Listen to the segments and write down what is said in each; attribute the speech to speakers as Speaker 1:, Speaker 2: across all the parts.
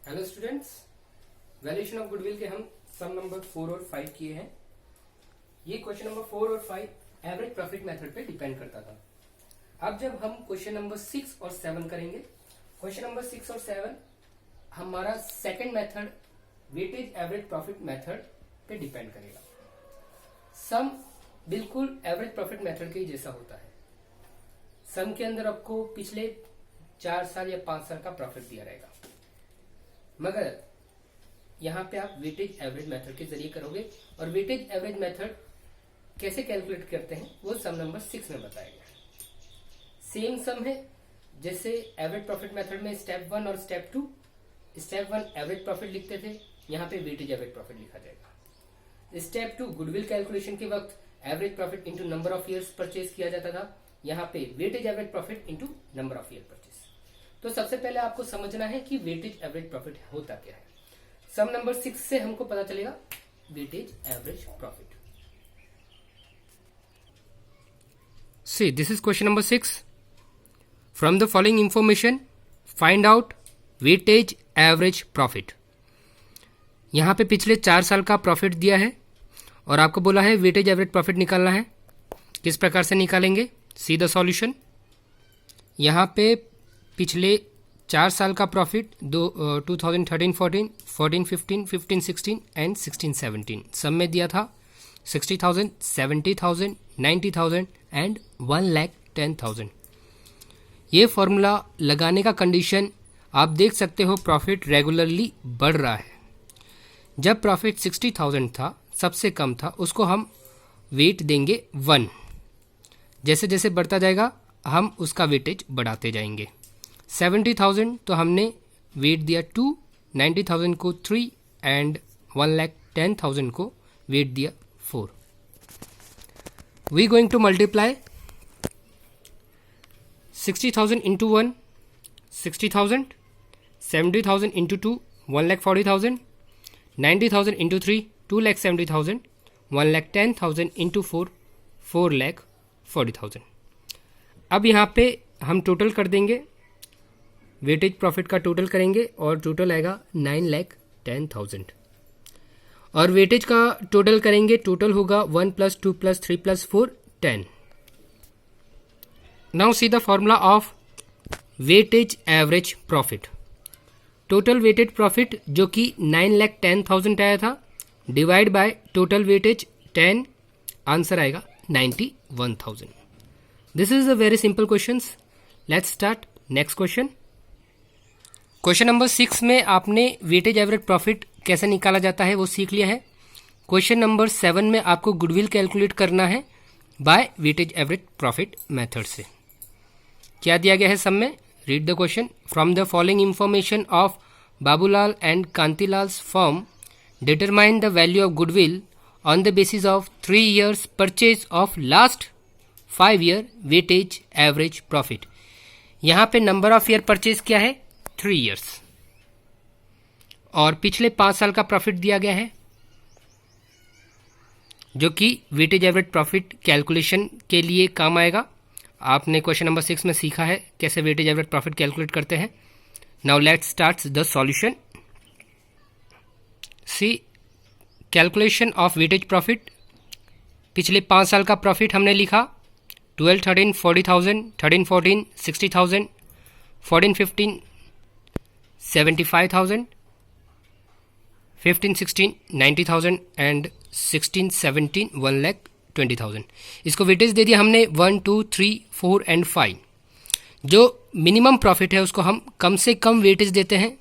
Speaker 1: Hello students, valuation of goodwill के हम सम number 4 और 5 किए हैं। ये क्वेश्चन नंबर 4 और 5 एवरेज प्रॉफिट मेथड पे डिपेंड करता था। अब जब हम क्वेश्चन नंबर 6 और 7 करेंगे, क्वेश्चन नंबर 6 और 7 हमारा second method weightage average profit method पे डिपेंड करेगा। सम बिल्कुल एवरेज प्रॉफिट मेथड के जैसा होता है। सम के अंदर आपको पिछले 4 साल या 5 साल का प्रॉफिट दिया रहेगा, मगर यहाँ पे आप वेटेज एवरेज मेथड के जरिए करोगे। और वेटेज एवरेज मेथड कैसे कैलकुलेट करते हैं वो सम नंबर 6 में बताया गया है। सेम सम है जैसे एवरेज प्रॉफिट मेथड में स्टेप 1 और स्टेप 2। स्टेप 1 एवरेज प्रॉफिट लिखते थे, यहाँ पे वेटेज एवरेज प्रॉफिट लिखा जाएगा। स्टेप 2 गुडविल कैलकुलेशन के वक्त average profit into number of years purchase किया जाता था, यहाँ पे weightage average profit into number of year purchase. तो सबसे पहले आपको समझना है कि वेटेज एवरेज प्रॉफिट होता क्या है। सम नंबर 6 से हमको पता चलेगा weightage average profit. See, this is question number 6. From the following information, find out weightage average profit. यहाँ पे पिछले 4 साल का प्रॉफिट दिया है और आपको बोला है वेटेज एवरेज प्रॉफिट निकालना है। किस प्रकार से निकालेंगे? See the solution. यहाँ पे पिछले 4 साल का प्रॉफिट 2013-14, 14-15, 15-16 एंड 16-17 सब में दिया था 60,000, 70,000, 90,000 एंड 1,10,000। ये फॉर्मूला लगाने का कंडीशन आप देख सकते हो, प्रॉफिट रेगुलरली बढ़ रहा है। जब प्रॉफिट 60,000 था, सबसे कम था, उसको हम वेट देंगे 1। जैसे जैसे बढ़ता जाएगा हम उसका वेटेज बढ़ाते जाएंगे। 70,000 तो हमने वेट दिया 2, 90,000 को 3 एंड 1,10,000 को वेट दिया 4। We going to multiply 60,000 into 1 60,000, 70,000 into 2 1,40,000, 90,000 into 3 2,70,000, 1,10,000 into 4 4,40,000। अब यहाँ पे हम टोटल कर देंगे, वेटेज प्रॉफिट का टोटल करेंगे और टोटल आएगा 9,10,000। और वेटेज का टोटल करेंगे, टोटल होगा 1 + 2 + 3 + 4 10। Now see the formula of weightage average profit. Total weightage profit जो कि 9,10,000 आया था, divide by total weightage 10, answer आएगा 91,000। This is a very simple question. Let's start next question. Question number 6 में आपने वेटेज एवरेज प्रॉफिट कैसे निकाला जाता है वो सीख लिया है। क्वेश्चन नंबर 7 में आपको गुडविल कैलकुलेट करना है by weightage average profit method से। क्या दिया गया है सब में? Read the question. From the following information of Babulal and Kantilal's firm determine the value of goodwill on the basis of 3 years purchase of last 5 year weightage average profit. यहाँ पे number of year purchase क्या है? 3 years। और पिछले 5 साल का profit दिया गया है जो कि वेटेज एवरेज प्रॉफिट कैलकुलेशन के लिए काम आएगा। आपने क्वेश्चन नंबर 6 में सीखा है कैसे वेटेज एवरेज प्रॉफिट कैलकुलेट करते हैं। Now let's start the solution. C calculation of weightage profit. पिछले 5 साल का प्रॉफिट हमने लिखा 12-13 40,000, 13-14 60,000, 14-15 75,000, 15-16 90,000 एंड 16-17 1,20,000। इसको वेटेज दे दिया हमने 1, 2, 3, 4 एंड 5। जो मिनिमम प्रॉफिट है उसको हम कम से कम वेटेज देते हैं।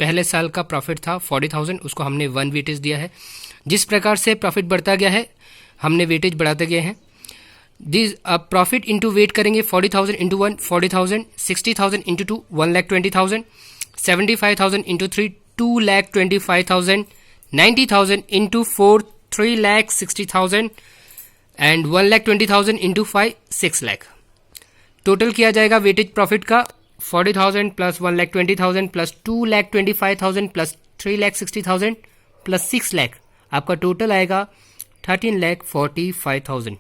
Speaker 1: पहले साल का प्रॉफिट था 40,000, उसको हमने 1 वेटेज दिया है। जिस प्रकार से प्रॉफिट बढ़ता गया है हमने वेटेज बढ़ाते गए हैं। दिस प्रॉफिट इंटू वेट करेंगे 40,000 into 1 40,000, 60,000 into 2 1,20,000, 75,000 into 3 2,25,000, 90,000 into 4 3,60,000 and 1,20,000 into 5 6 lakh. Total किया जाएगा वेटेज प्रॉफिट का 40,000 plus 1,20,000 plus 2,25,000 plus 3,60,000 plus 6 lakh. आपका टोटल आएगा 13,45,000।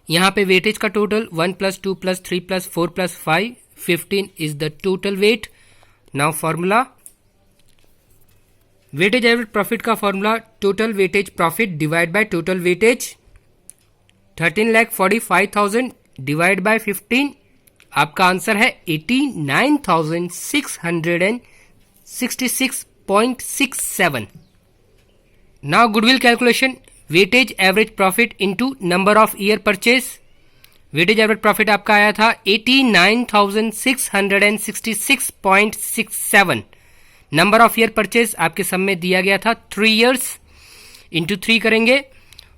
Speaker 1: यहाँ पे वेटेज का total 1 + 2 + 3 + 4 + 5 15 is the total weight. Now formula weightage average profit का formula total weightage profit divide by total weightage 13,45,000 divide by 15, आपका आंसर है 89,666.67। Now goodwill calculation, weightage average profit into number of year purchase. Weightage average profit आपका आया था 89,666.67। Number of year purchase आपके सम में दिया गया था 3 ईयर्स, इंटू 3 करेंगे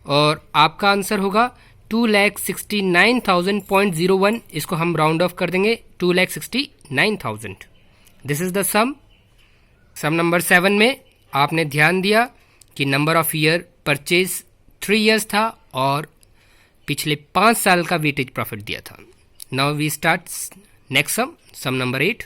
Speaker 1: और आपका आंसर होगा 2,69,000.01। इसको हम राउंड ऑफ कर देंगे 2,69,000। This is the sum. Sum number 7 में आपने ध्यान दिया कि number of year purchase 3 years था और पिछले 5 साल का वेटेज प्रॉफिट दिया था। Now we start next sum number 8।